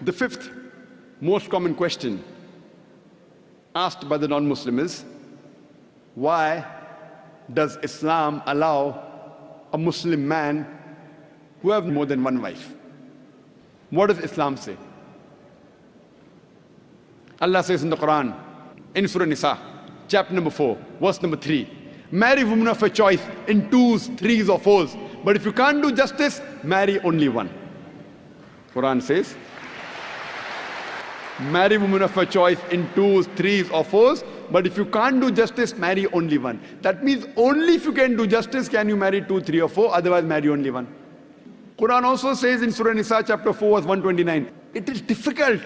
The fifth most common question asked by the non-Muslim is, why does Islam allow a Muslim man who have more than one wife? What does Islam say? Allah says in the Quran, in Surah Nisa, chapter number 4, verse number 3, marry women of your choice in twos, threes or fours. But if you can't do justice, marry only one. Quran says, marry women of your choice in twos, threes or fours. But if you can't do justice, marry only one. That means only if you can do justice can you marry 2, 3 or 4, otherwise marry only one. Quran also says in Surah Nisa chapter 4 verse 129, it is difficult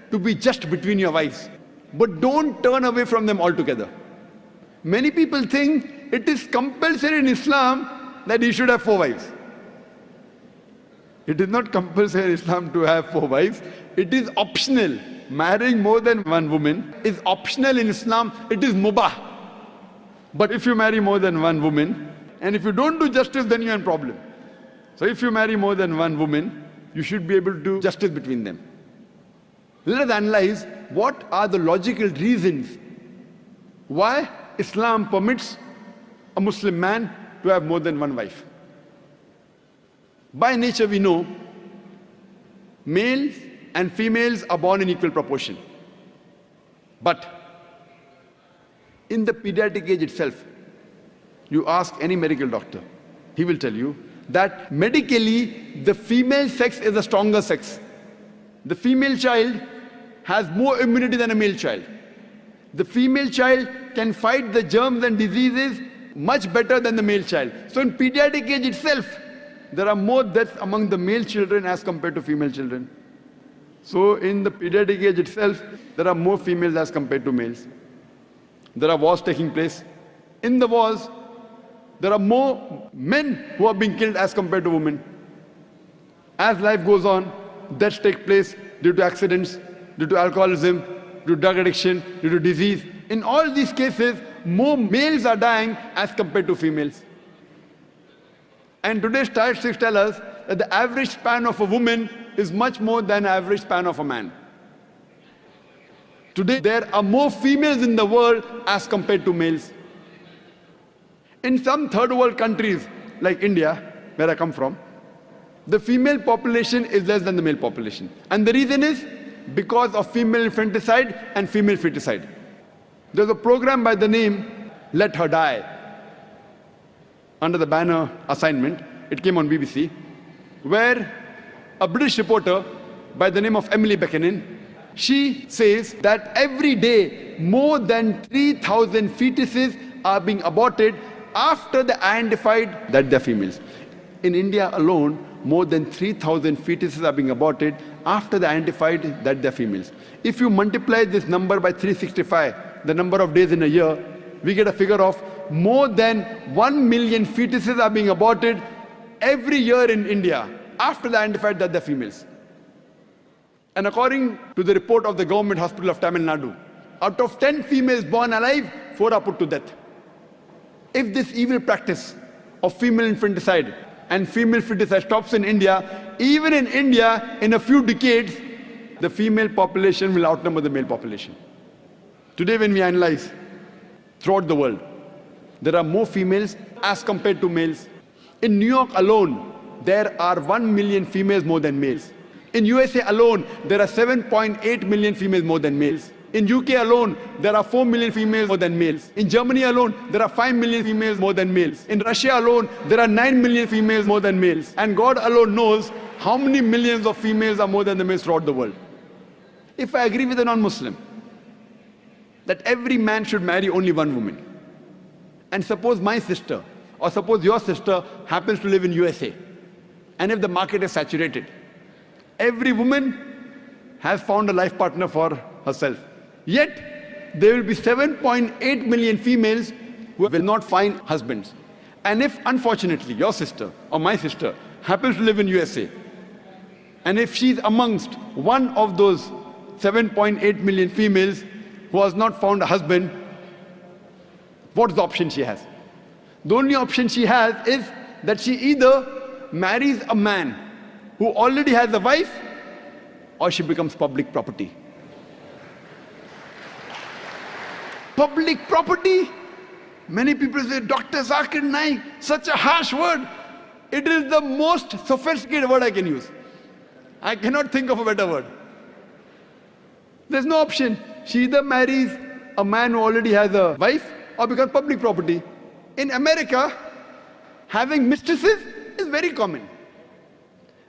to be just between your wives, but don't turn away from them altogether. Many people think it is compulsory in Islam that you should have 4 wives. It is not compulsory in Islam to have 4 wives. It is optional. Marrying more than one woman is optional in Islam. It is mubah. But if you marry more than one woman, and if you don't do justice, then you're in problem. So if you marry more than one woman, you should be able to do justice between them. Let us analyze what are the logical reasons why Islam permits a Muslim man to have more than one wife. By nature we know males and females are born in equal proportion. But in the pediatric age itself, you ask any medical doctor, he will tell you that medically the female sex is the stronger sex. The female child has more immunity than a male child. The female child can fight the germs and diseases much better than the male child. So in pediatric age itself, there are more deaths among the male children as compared to female children. So in the pediatric age itself, there are more females as compared to males. There are wars taking place. In the wars, there are more men who are being killed as compared to women. As life goes on, deaths take place due to accidents, due to alcoholism, due to drug addiction, due to disease. In all these cases, more males are dying as compared to females. And today's statistics tell us that the average span of a woman is much more than the average span of a man. Today, there are more females in the world as compared to males. In some third world countries, like India, where I come from, the female population is less than the male population. And the reason is because of female infanticide and female feticide. There's a program by the name Let Her Die, under the banner assignment. It came on BBC, where a British reporter by the name of Emily Buchanan, she says that every day more than 3,000 fetuses are being aborted after they identified that they're females. In India alone, more than 3,000 fetuses are being aborted after they identified that they're females. If you multiply this number by 365, the number of days in a year, we get a figure of more than 1 million fetuses are being aborted every year in India after they identified that they're females. And according to the report of the government hospital of Tamil Nadu, out of 10 females born alive, 4 are put to death. If this evil practice of female infanticide and female feticide stops in India, even in India, in a few decades, the female population will outnumber the male population. Today when we analyze throughout the world, there are more females as compared to males. In New York alone, there are 1 million females more than males. In USA alone, there are 7.8 million females more than males. In UK alone, there are 4 million females more than males. In Germany alone, there are 5 million females more than males. In Russia alone, there are 9 million females more than males. And God alone knows how many millions of females are more than the males throughout the world. If I agree with a non-Muslim that every man should marry only one woman, and suppose my sister or suppose your sister happens to live in USA, and if the market is saturated, every woman has found a life partner for herself. Yet, there will be 7.8 million females who will not find husbands. And if, unfortunately, your sister or my sister happens to live in USA, and if she's amongst one of those 7.8 million females who has not found a husband, what's the option she has? The only option she has is that she either marries a man who already has a wife, or she becomes public property. Public property? Many people say, Dr. ذاكر, Naik, such a harsh word. It is the most sophisticated word I can use. I cannot think of a better word. There's no option. She either marries a man who already has a wife or becomes public property. In America, having mistresses is very common.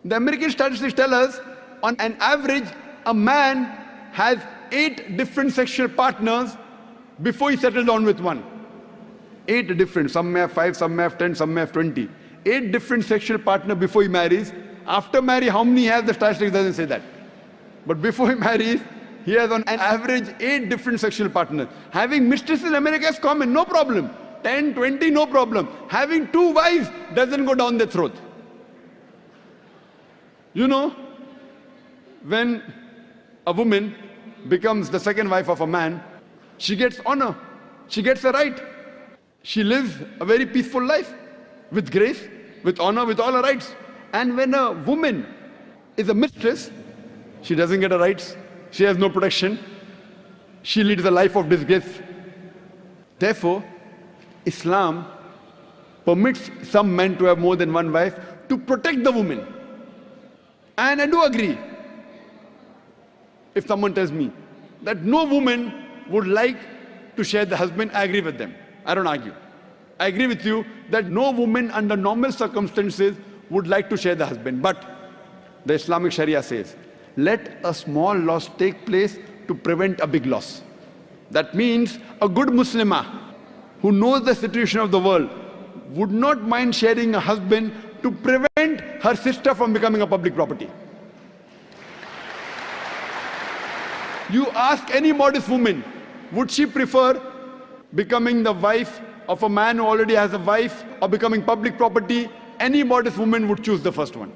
The American statistics tell us, on an average, a man has 8 different sexual partners before he settles down with one. 8 different. Some may have 5, some may have 10, some may have 20. 8 different sexual partners before he marries. After marriage, how many he has, the statistics doesn't say that. But before he marries, he has on an average 8 different sexual partners. Having mistresses in America is common, no problem. 10, 20, no problem. Having 2 wives doesn't go down their throat. You know, when a woman becomes the second wife of a man, she gets honor, she gets a right. She lives a very peaceful life, with grace, with honor, with all her rights. And when a woman is a mistress, she doesn't get her rights, she has no protection, she leads a life of disgrace. Therefore, Islam permits some men to have more than one wife to protect the woman. And I do agree, if someone tells me that no woman would like to share the husband, I agree with them. I don't argue. I agree with you that no woman under normal circumstances would like to share the husband. But the Islamic Sharia says, let a small loss take place to prevent a big loss. That means a good Muslimah who knows the situation of the world would not mind sharing a husband to prevent her sister from becoming a public property. You ask any modest woman, would she prefer becoming the wife of a man who already has a wife or becoming public property? Any modest woman would choose the first one.